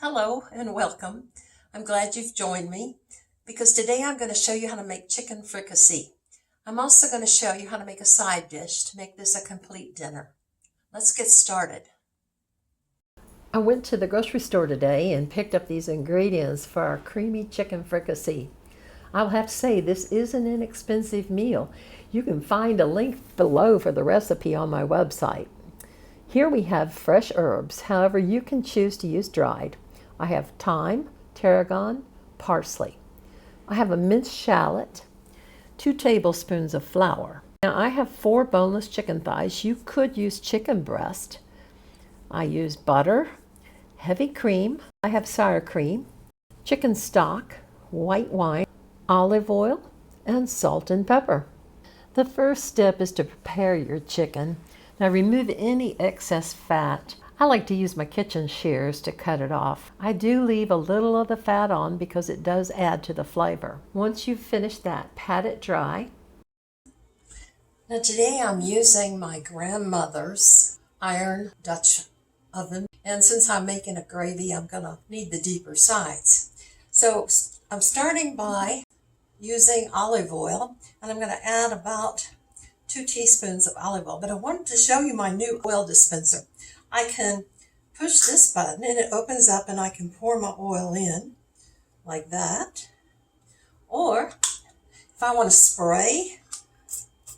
Hello and welcome. I'm glad you've joined me because today I'm going to show you how to make chicken fricassee. I'm also going to show you how to make a side dish to make this a complete dinner. Let's get started. I went to the grocery store today and picked up these ingredients for our creamy chicken fricassee. I'll have to say this is an inexpensive meal. You can find a link below for the recipe on my website. Here we have fresh herbs, however you can choose to use dried. I have thyme, tarragon, parsley. I have a minced shallot, 2 tablespoons of flour. Now I have 4 boneless chicken thighs. You could use chicken breast. I use butter, heavy cream. I have sour cream, chicken stock, white wine, olive oil, and salt and pepper. The first step is to prepare your chicken. Now remove any excess fat. I like to use my kitchen shears to cut it off. I do leave a little of the fat on because it does add to the flavor. Once you've finished that, pat it dry. Now today I'm using my grandmother's iron Dutch oven, and since I'm making a gravy I'm going to need the deeper sides. So I'm starting by using olive oil, and I'm going to add about 2 teaspoons of olive oil, but I wanted to show you my new oil dispenser. I can push this button and it opens up and I can pour my oil in like that. Or if I want to spray,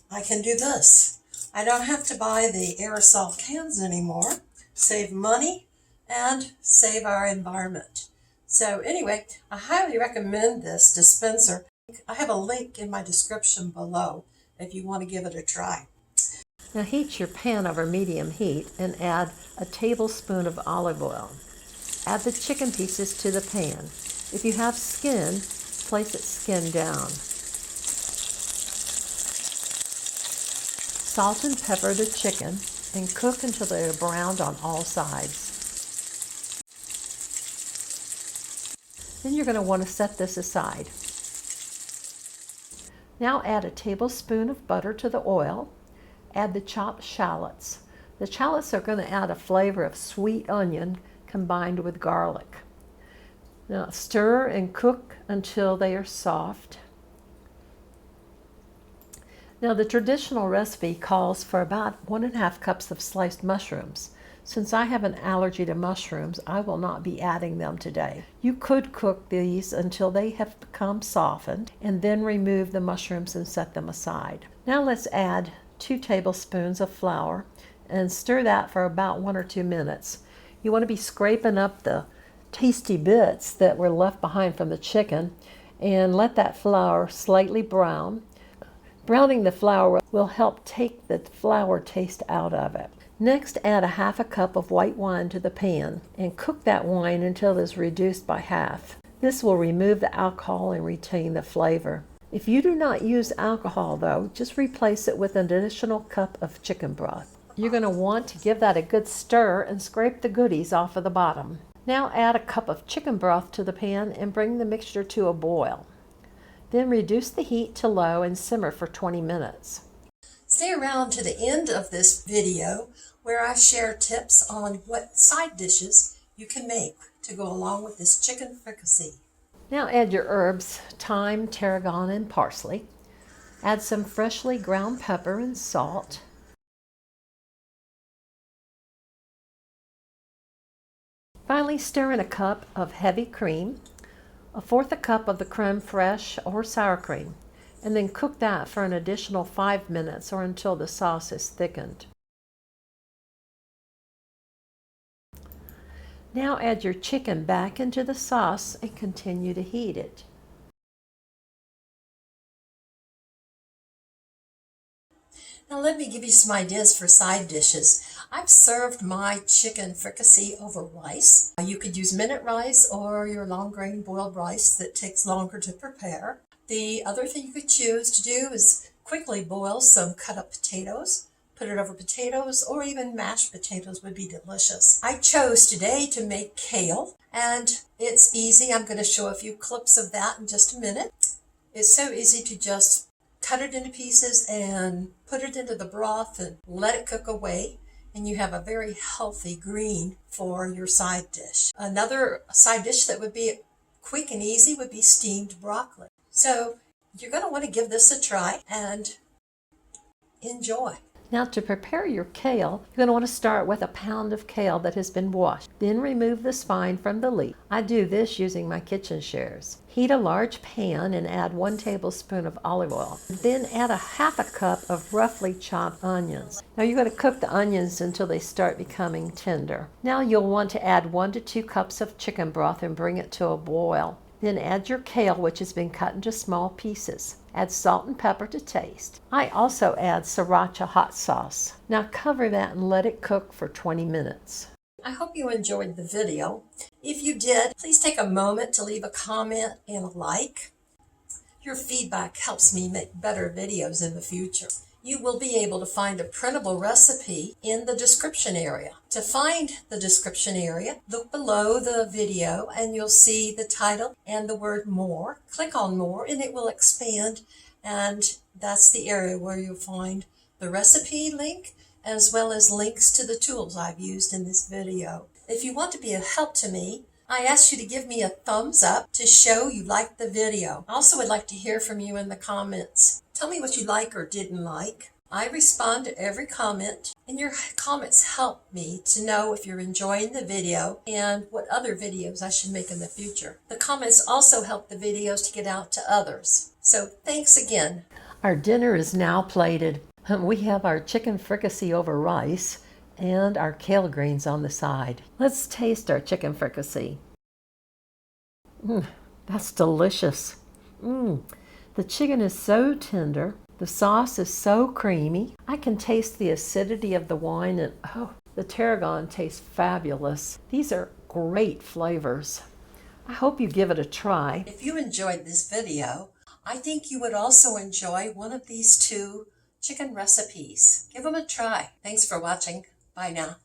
I can do this. I don't have to buy the aerosol cans anymore. Save money and save our environment. So anyway, I highly recommend this dispenser. I have a link in my description below if you want to give it a try. Now heat your pan over medium heat and add a tablespoon of olive oil. Add the chicken pieces to the pan. If you have skin, place it skin down. Salt and pepper the chicken and cook until they are browned on all sides. Then you're going to want to set this aside. Now add a tablespoon of butter to the oil. Add the chopped shallots. The shallots are going to add a flavor of sweet onion combined with garlic. Now stir and cook until they are soft. Now the traditional recipe calls for about 1½ cups of sliced mushrooms. Since I have an allergy to mushrooms, I will not be adding them today. You could cook these until they have become softened and then remove the mushrooms and set them aside. Now let's add 2 tablespoons of flour and stir that for about 1 or 2 minutes. You want to be scraping up the tasty bits that were left behind from the chicken and let that flour slightly brown. Browning the flour will help take the flour taste out of it. Next, add a 1/2 cup of white wine to the pan and cook that wine until it is reduced by half. This will remove the alcohol and retain the flavor. If you do not use alcohol though, just replace it with an additional cup of chicken broth. You're going to want to give that a good stir and scrape the goodies off of the bottom. Now add a cup of chicken broth to the pan and bring the mixture to a boil. Then reduce the heat to low and simmer for 20 minutes. Stay around to the end of this video where I share tips on what side dishes you can make to go along with this chicken fricassee. Now add your herbs, thyme, tarragon, and parsley. Add some freshly ground pepper and salt. Finally, stir in a cup of heavy cream, 1/4 cup of the creme fraiche or sour cream, and then cook that for an additional 5 minutes or until the sauce is thickened. Now add your chicken back into the sauce and continue to heat it. Now let me give you some ideas for side dishes. I've served my chicken fricassee over rice. You could use minute rice or your long grain boiled rice that takes longer to prepare. The other thing you could choose to do is quickly boil some cut up potatoes. Put it over potatoes, or even mashed potatoes would be delicious. I chose today to make kale, and it's easy. I'm going to show a few clips of that in just a minute. It's so easy to just cut it into pieces and put it into the broth and let it cook away. and you have a very healthy green for your side dish. Another side dish that would be quick and easy would be steamed broccoli. So you're going to want to give this a try and enjoy. Now to prepare your kale, you're going to want to start with a pound of kale that has been washed. Then remove the spine from the leaf. I do this using my kitchen shears. Heat a large pan and add 1 tablespoon of olive oil. Then add a half a cup of roughly chopped onions. Now you're going to cook the onions until they start becoming tender. Now you'll want to add 1 to 2 cups of chicken broth and bring it to a boil. Then add your kale, which has been cut into small pieces. Add salt and pepper to taste. I also add sriracha hot sauce. Now cover that and let it cook for 20 minutes. I hope you enjoyed the video. If you did, please take a moment to leave a comment and a like. Your feedback helps me make better videos in the future. You will be able to find a printable recipe in the description area. To find the description area, look below the video and you'll see the title and the word more. Click on more and it will expand, and that's the area where you'll find the recipe link as well as links to the tools I've used in this video. If you want to be a help to me, I ask you to give me a thumbs up to show you liked the video. I also would like to hear from you in the comments. Tell me what you like or didn't like. I respond to every comment, and your comments help me to know if you're enjoying the video and what other videos I should make in the future. The comments also help the videos to get out to others. So thanks again. Our dinner is now plated. We have our chicken fricassee over rice and our kale greens on the side. Let's taste our chicken fricassee. That's delicious. The chicken is so tender. The sauce is so creamy. I can taste the acidity of the wine, and the tarragon tastes fabulous. These are great flavors. I hope you give it a try. If you enjoyed this video, I think you would also enjoy one of these 2 chicken recipes. Give them a try. Thanks for watching. Bye now.